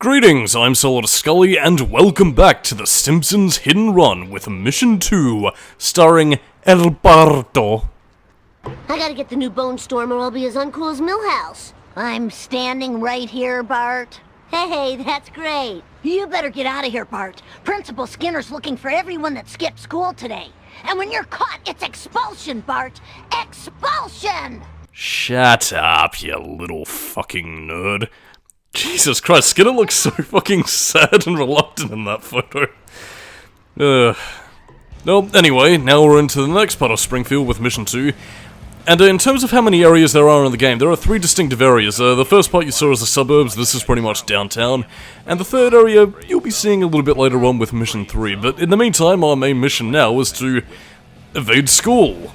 Greetings, I'm Solidus-Skully, and welcome back to the Simpsons Hit and Run with Mission 2, starring Barto. I gotta get the new Bone Storm or I'll be as uncool as Millhouse. I'm standing right here, Bart. Hey, that's great. You better get out of here, Bart. Principal Skinner's looking for everyone that skipped school today. And when you're caught, it's expulsion, Bart! Expulsion! Shut up, you little fucking nerd. Jesus Christ, Skinner looks so fucking sad and reluctant in that photo. Well, anyway, now we're into the next part of Springfield with Mission 2. And in terms of how many areas there are in the game, there are three distinctive areas. The first part you saw is the suburbs, this is pretty much downtown. And the third area, you'll be seeing a little bit later on with Mission 3. But in the meantime, our main mission now is to evade school.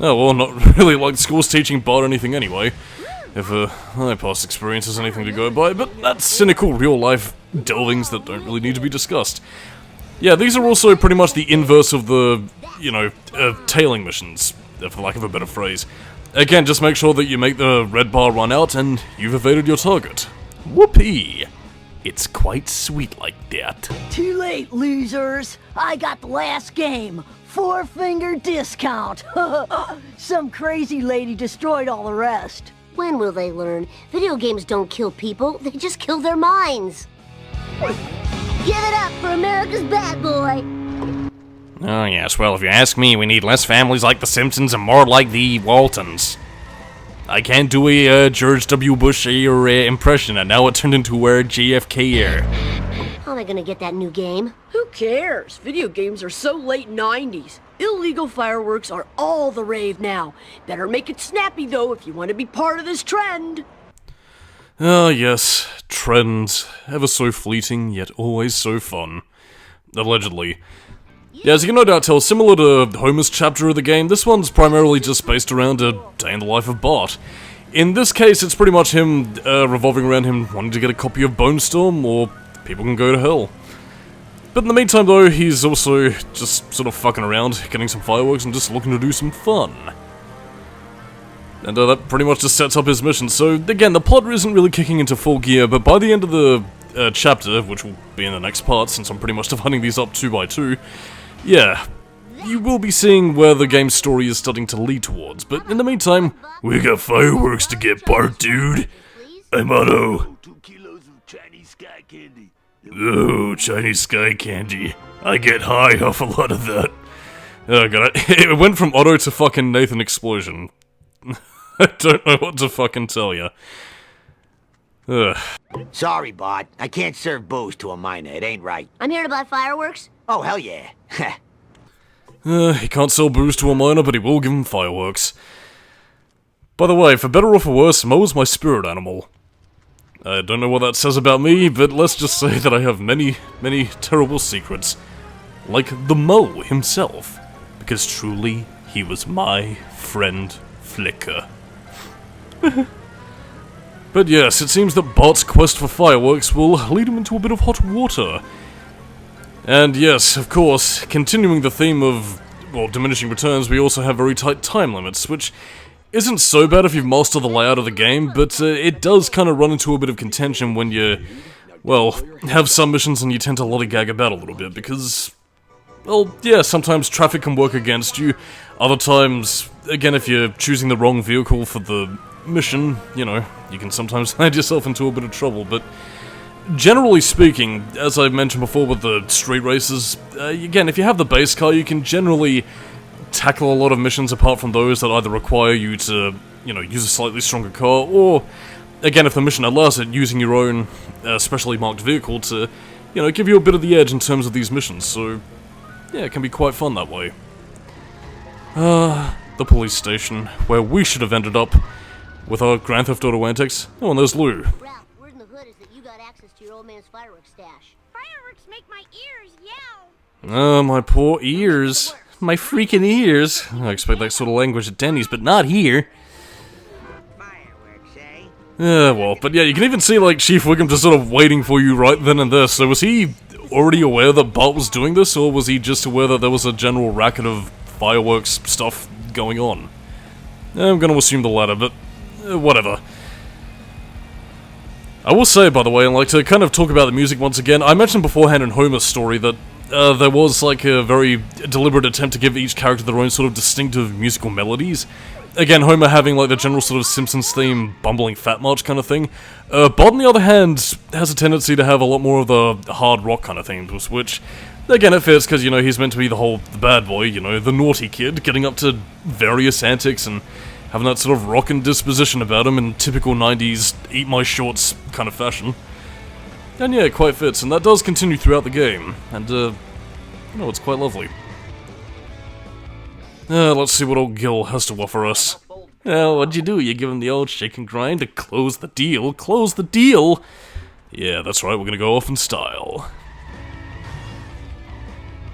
Oh, well, not really like school's teaching Bart anything anyway. If my past experience is anything to go by, but that's cynical real-life delvings that don't really need to be discussed. Yeah, these are also pretty much the inverse of the, tailing missions, for lack of a better phrase. Again, just make sure that you make the red bar run out and you've evaded your target. Whoopee! It's quite sweet like that. Too late, losers. I got the last game. 4-finger discount. Some crazy lady destroyed all the rest. When will they learn? Video games don't kill people, they just kill their minds. Give it up for America's bad boy! Oh yes, well if you ask me, we need less families like the Simpsons and more like the Waltons. I can't do a George W. Bush impression, and now it turned into JFK. How am I gonna get that new game? Who cares? Video games are so late 90s. Illegal fireworks are all the rave now. Better make it snappy though if you want to be part of this trend. Ah yes, trends. Ever so fleeting, yet always so fun. Allegedly. Yeah, as you can no doubt tell, similar to Homer's chapter of the game, this one's primarily just based around a day in the life of Bart. In this case, it's pretty much him revolving around him wanting to get a copy of Bone Storm, or people can go to hell. But in the meantime though, he's also just sort of fucking around, getting some fireworks and just looking to do some fun. And that pretty much just sets up his mission. So again, the plot isn't really kicking into full gear, but by the end of the chapter, which will be in the next part since I'm pretty much dividing these up 2 by 2, yeah, you will be seeing where the game's story is starting to lead towards. But in the meantime, we got fireworks to get, Bart, dude. I'm Otto. 2 kilos of Chinese sky candy. Ooh, Chinese sky candy. I get high off a lot of that. Oh god, it went from Otto to fucking Nathan Explosion. I don't know what to fucking tell ya. Ugh. Sorry, Bart. I can't serve booze to a minor. It ain't right. I'm here to buy fireworks. Oh, hell yeah. He can't sell booze to a minor, but he will give him fireworks. By the way, for better or for worse, Mo's my spirit animal. I don't know what that says about me, but let's just say that I have many, many terrible secrets. Like the Mo himself. Because truly, he was my friend Flicker. But yes, it seems that Bart's quest for fireworks will lead him into a bit of hot water. And yes, of course, continuing the theme of, well, diminishing returns, we also have very tight time limits, which isn't so bad if you've mastered the layout of the game, but it does kind of run into a bit of contention when you, well, have some missions and you tend to lollygag about a little bit, because, well, yeah, sometimes traffic can work against you. Other times, again, if you're choosing the wrong vehicle for the mission, you know, you can sometimes land yourself into a bit of trouble, but generally speaking, as I've mentioned before with the street races, again, if you have the base car, you can generally tackle a lot of missions apart from those that either require you to, use a slightly stronger car, or, again, if the mission allows it, using your own specially marked vehicle to, give you a bit of the edge in terms of these missions, so, yeah, it can be quite fun that way. The police station, where we should have ended up with our Grand Theft Auto antics. Oh, and there's Lou. Ralph, word in the hood is that you got access to your old man's fireworks stash. Fireworks make my ears yell. My poor ears. My freaking ears. I expect that sort of language at Denny's, but not here. Fireworks, eh? Well, but yeah, you can even see, like, Chief Wiggum just sort of waiting for you right then and there. So was he already aware that Bart was doing this, or was he just aware that there was a general racket of fireworks stuff going on? I'm gonna assume the latter, but whatever. I will say, by the way, and like to kind of talk about the music once again, I mentioned beforehand in Homer's story that there was like a very deliberate attempt to give each character their own sort of distinctive musical melodies. Again, Homer having like the general sort of Simpsons theme, bumbling fat march kind of thing. Bart, on the other hand, has a tendency to have a lot more of the hard rock kind of themes, which, again, it fits because, you know, he's meant to be the bad boy, you know, the naughty kid, getting up to various antics and having that sort of rockin' disposition about him in typical 90s eat my shorts kind of fashion. And yeah, it quite fits, and that does continue throughout the game, and you know, it's quite lovely. Let's see what old Gil has to offer us. What'd you do? You give him the old shake and grind to close the deal? Close the deal? Yeah, that's right, we're gonna go off in style.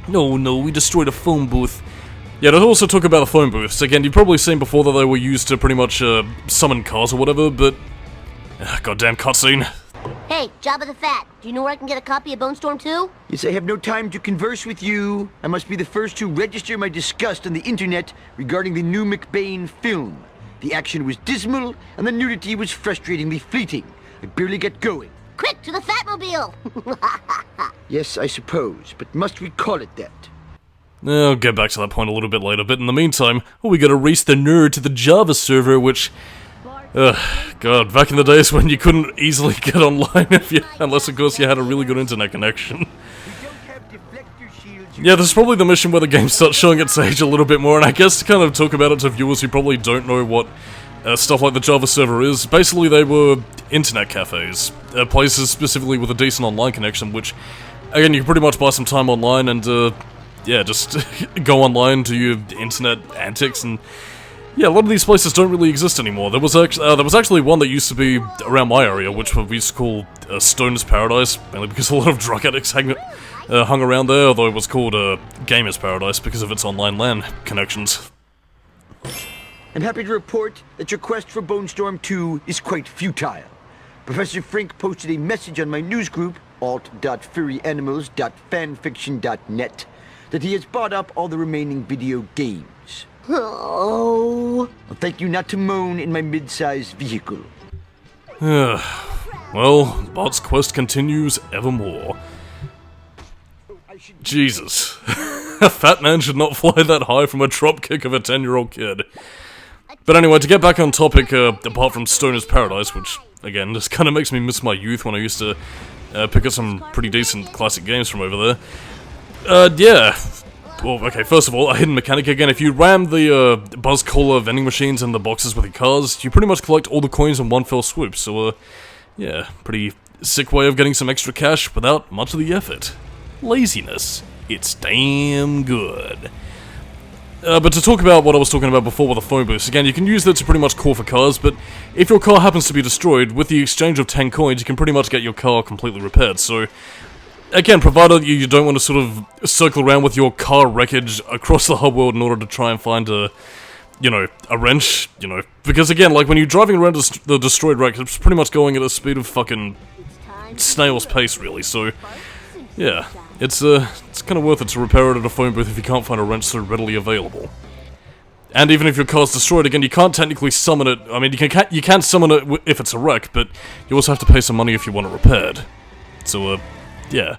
No, we destroyed a phone booth. Yeah, let's also talk about the phone booths. Again, you've probably seen before that they were used to pretty much summon cars or whatever, but... goddamn cutscene. Hey, Jabba the Fat, do you know where I can get a copy of Bone Storm 2? Yes, I have no time to converse with you. I must be the first to register my disgust on the internet regarding the new McBain film. The action was dismal, and the nudity was frustratingly fleeting. I barely get going. Quick, to the Fatmobile! Yes, I suppose, but must we call it that? I'll get back to that point a little bit later, but in the meantime, we gotta race the nerd to the Java server, which... God, back in the days when you couldn't easily get online unless of course you had a really good internet connection. Yeah, this is probably the mission where the game starts showing its age a little bit more, and I guess to kind of talk about it to viewers who probably don't know what stuff like the Java server is, basically they were internet cafes, places specifically with a decent online connection, which, again, you can pretty much buy some time online and, yeah, just go online, do your internet antics, and yeah, a lot of these places don't really exist anymore. There was actually one that used to be around my area, which we used to call Stoner's Paradise, mainly because a lot of drug addicts hung around there, although it was called Gamer's Paradise because of its online LAN connections. I'm happy to report that your quest for Bone Storm 2 is quite futile. Professor Frink posted a message on my news group, alt.furryanimals.fanfiction.net, that he has bought up all the remaining video games. Oh. I'll thank you not to moan in my mid-sized vehicle. Well, Bart's quest continues evermore. Jesus. A fat man should not fly that high from a dropkick of a 10-year-old kid. But anyway, to get back on topic, apart from Stoner's Paradise, which, again, just kind of makes me miss my youth when I used to pick up some pretty decent classic games from over there. Yeah. Well, okay, first of all, a hidden mechanic again. If you ram the Buzz Cola vending machines in the boxes with your cars, you pretty much collect all the coins in one fell swoop, so, yeah, pretty sick way of getting some extra cash without much of the effort. Laziness. It's damn good. But to talk about what I was talking about before with the phone booths, again, you can use that to pretty much call for cars, but if your car happens to be destroyed, with the exchange of 10 coins, you can pretty much get your car completely repaired, so... Again, provided you don't want to sort of circle around with your car wreckage across the hub world in order to try and find a wrench, because again, like when you're driving around the destroyed wreck, it's pretty much going at a speed of fucking snail's pace, really, so, yeah, it's kind of worth it to repair it at a phone booth if you can't find a wrench so readily available. And even if your car's destroyed, again, you can't technically summon it, I mean, you can summon it if it's a wreck, but you also have to pay some money if you want it repaired. So, yeah.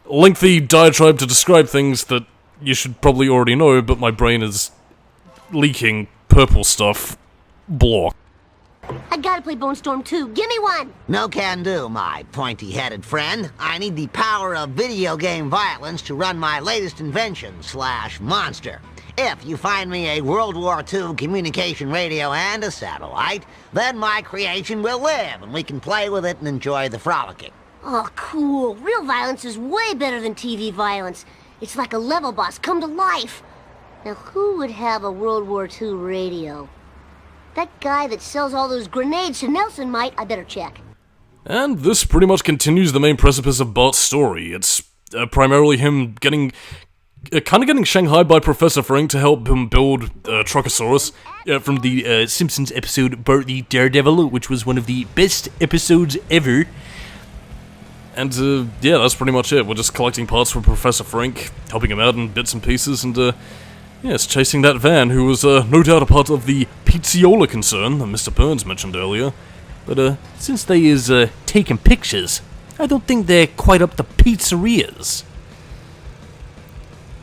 Lengthy diatribe to describe things that you should probably already know, but my brain is leaking purple stuff. Blah. I gotta play Bone Storm 2. Give me one! No can do, my pointy-headed friend. I need the power of video game violence to run my latest invention / monster. If you find me a World War II communication radio and a satellite, then my creation will live, and we can play with it and enjoy the frolicking. Oh, cool. Real violence is way better than TV violence. It's like a level boss come to life. Now, who would have a World War II radio? That guy that sells all those grenades to Nelson might. I better check. And this pretty much continues the main precipice of Bart's story. It's primarily him getting shanghaied by Professor Frink to help him build Truckosaurus from the Simpsons episode Bart the Daredevil, which was one of the best episodes ever. And, yeah, that's pretty much it. We're just collecting parts from Professor Frink, helping him out in bits and pieces, and, yes, chasing that van, who was, no doubt a part of the Pizziola concern that Mr. Burns mentioned earlier. But, since they is, taking pictures, I don't think they're quite up to pizzerias.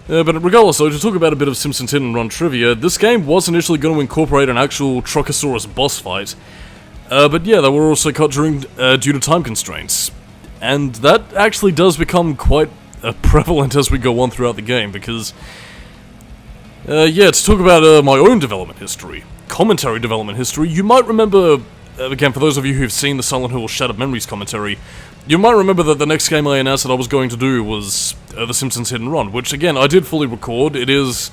But regardless though, to talk about a bit of Simpsons Hit and Run trivia, this game was initially going to incorporate an actual Truckosaurus boss fight. But yeah, they were also cut due to time constraints. And that actually does become quite prevalent as we go on throughout the game, because... yeah, to talk about my own development history, commentary development history, you might remember, again for those of you who've seen the Silent Hill Shattered Memories commentary, you might remember that the next game I announced that I was going to do was The Simpsons Hit and Run, which again, I did fully record. It is,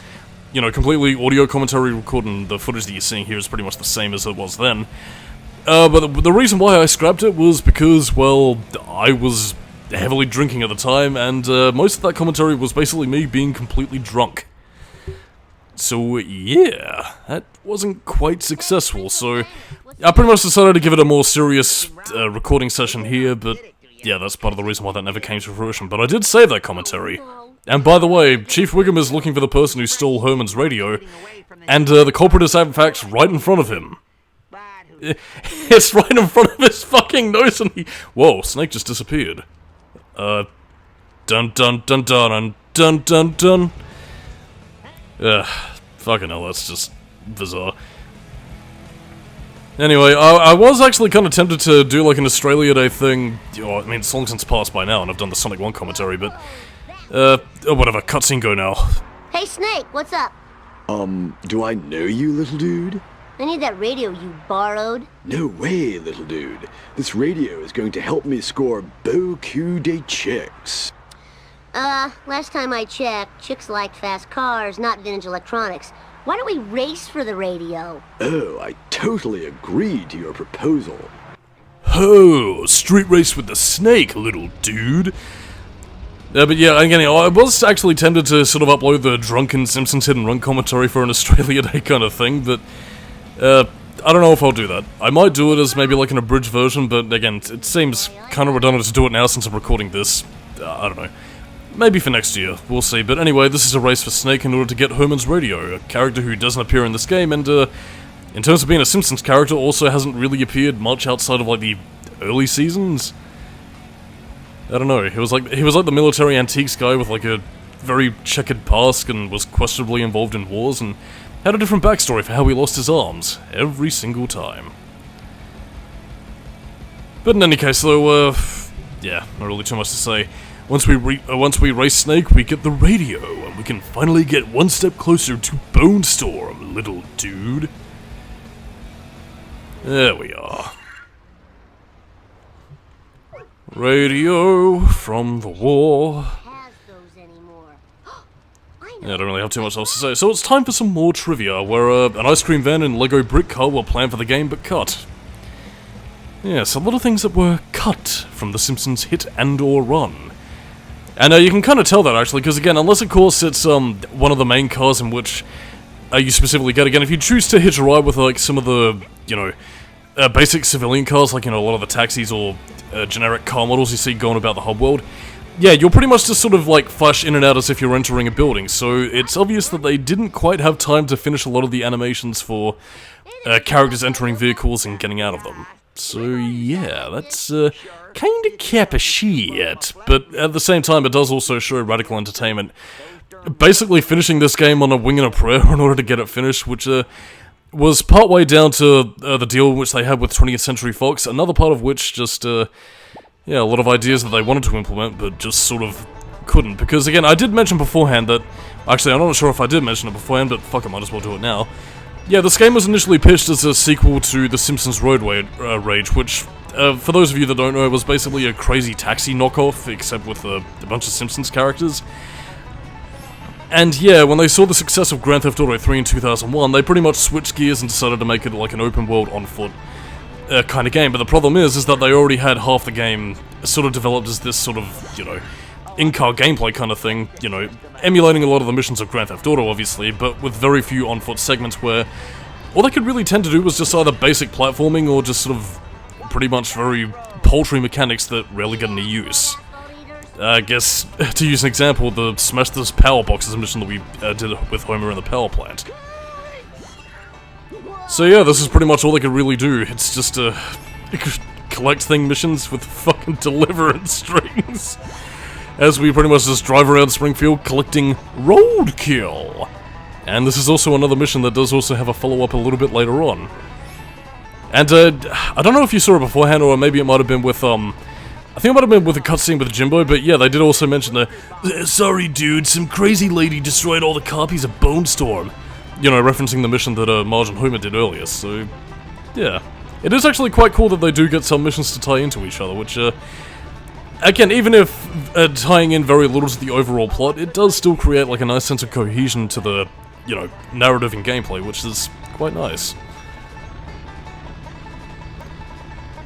you know, completely audio commentary recording. The footage that you're seeing here is pretty much the same as it was then. But the reason why I scrapped it was because, well, I was heavily drinking at the time, and most of that commentary was basically me being completely drunk. So, yeah, that wasn't quite successful, so I pretty much decided to give it a more serious recording session here, but yeah, that's part of the reason why that never came to fruition. But I did save that commentary. And by the way, Chief Wiggum is looking for the person who stole Herman's radio, and the culprit is in fact right in front of him. It's right in front of his fucking nose, and he... Whoa, Snake just disappeared. Dun dun dun dun dun dun dun dun. Fucking hell, that's just bizarre. Anyway, I was actually kind of tempted to do like an Australia Day thing. I mean, it's long since passed by now, and I've done the Sonic 1 commentary, but... whatever, cutscene go now. Hey, Snake, what's up? Do I know you, little dude? I need that radio you borrowed. No way, little dude. This radio is going to help me score beaucoup de chicks. Last time I checked, chicks like fast cars, not vintage electronics. Why don't we race for the radio? Oh, I totally agree to your proposal. Oh, street race with the Snake, little dude. But yeah, again, I was actually tempted to sort of upload the drunken Simpsons Hit and Run commentary for an Australia Day kind of thing, but I don't know if I'll do that. I might do it as maybe like an abridged version, but again, it seems kind of redundant to do it now since I'm recording this. I don't know. Maybe for next year, we'll see. But anyway, this is a race for Snake in order to get Herman's radio, a character who doesn't appear in this game, and in terms of being a Simpsons character, also hasn't really appeared much outside of like the early seasons. I don't know, he was like the military antiques guy with like a very checkered past and was questionably involved in wars and had a different backstory for how he lost his arms every single time. But in any case though, yeah, not really too much to say. Once we race Snake, we get the radio, and we can finally get one step closer to Bone Storm, little dude. There we are. Radio from the war. Yeah, I don't really have too much else to say, so it's time for some more trivia, where an ice cream van and Lego brick car were planned for the game, but cut. Yes, a lot of things that were cut from The Simpsons Hit and or Run. And you can kind of tell that, actually, because again, unless of course it's one of the main cars in which you specifically get, again, if you choose to hitch a ride with like some of the, you know, basic civilian cars, like, you know, a lot of the taxis or generic car models you see going about the hub world, yeah, you'll pretty much just sort of like flash in and out as if you're entering a building, so it's obvious that they didn't quite have time to finish a lot of the animations for characters entering vehicles and getting out of them. So yeah, that's kinda cap shit, but at the same time it does also show radical entertainment. Basically finishing this game on a wing and a prayer in order to get it finished, which was partway down to the deal which they had with 20th Century Fox, another part of which just, yeah, a lot of ideas that they wanted to implement, but just sort of couldn't. Because again, I did mention beforehand that, actually I'm not sure if I did mention it beforehand, but fuck, I might as well do it now. Yeah, this game was initially pitched as a sequel to The Simpsons Road Rage, which, for those of you that don't know, was basically a crazy taxi knockoff, except with a bunch of Simpsons characters. And yeah, when they saw the success of Grand Theft Auto 3 in 2001, they pretty much switched gears and decided to make it like an open world on foot kind of game. But the problem is that they already had half the game sort of developed as this sort of, you know, in-car gameplay kind of thing, you know, emulating a lot of the missions of Grand Theft Auto, obviously, but with very few on-foot segments where all they could really tend to do was just either basic platforming or just sort of pretty much very paltry mechanics that rarely get any use. I guess, to use an example, the Smash This Power Boxes mission that we did with Homer in the power plant. So yeah, this is pretty much all they could really do. It's just collect thing missions with fucking deliverance strings. As we pretty much just drive around Springfield collecting roadkill. And this is also another mission that does also have a follow-up a little bit later on. And, I don't know if you saw it beforehand, or maybe it might have been with, I think it might have been with a cutscene with Jimbo, but yeah, they did also mention that, sorry dude, some crazy lady destroyed all the copies of Bone Storm. You know, referencing the mission that, Marge and Homer did earlier, so, yeah. It is actually quite cool that they do get some missions to tie into each other, which, again, even if tying in very little to the overall plot, it does still create, like, a nice sense of cohesion to the, you know, narrative and gameplay, which is quite nice.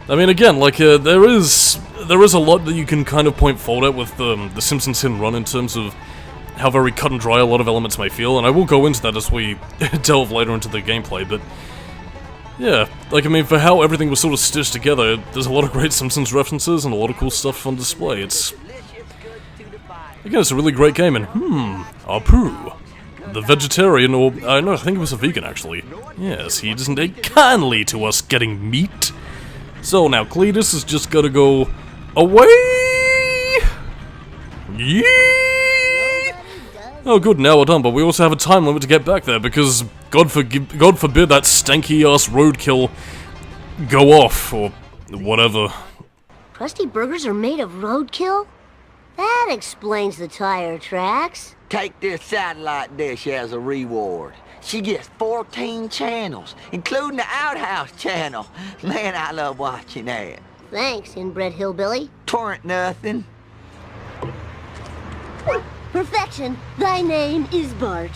I mean, again, like, there is a lot that you can kind of point fault at with the Simpsons hit and run in terms of how very cut and dry a lot of elements may feel, and I will go into that as we delve later into the gameplay, but yeah, like, I mean, for how everything was sort of stitched together, there's a lot of great Simpsons references and a lot of cool stuff on display. It's, again, it's a really great game, and Apu, the vegetarian, or, no, I think it was a vegan, actually. Yes, he doesn't take kindly to us getting meat. So now, Cletus has just gotta go away! Yeah! Oh good, now we're done, but we also have a time limit to get back there, because God forbid that stanky-ass roadkill go off, or whatever. Krusty Burgers are made of roadkill? That explains the tire tracks. Take this satellite dish as a reward. She gets 14 channels, including the Outhouse channel. Man, I love watching that. Thanks, inbred hillbilly. Torrent nothing. Perfection, thy name is Bart.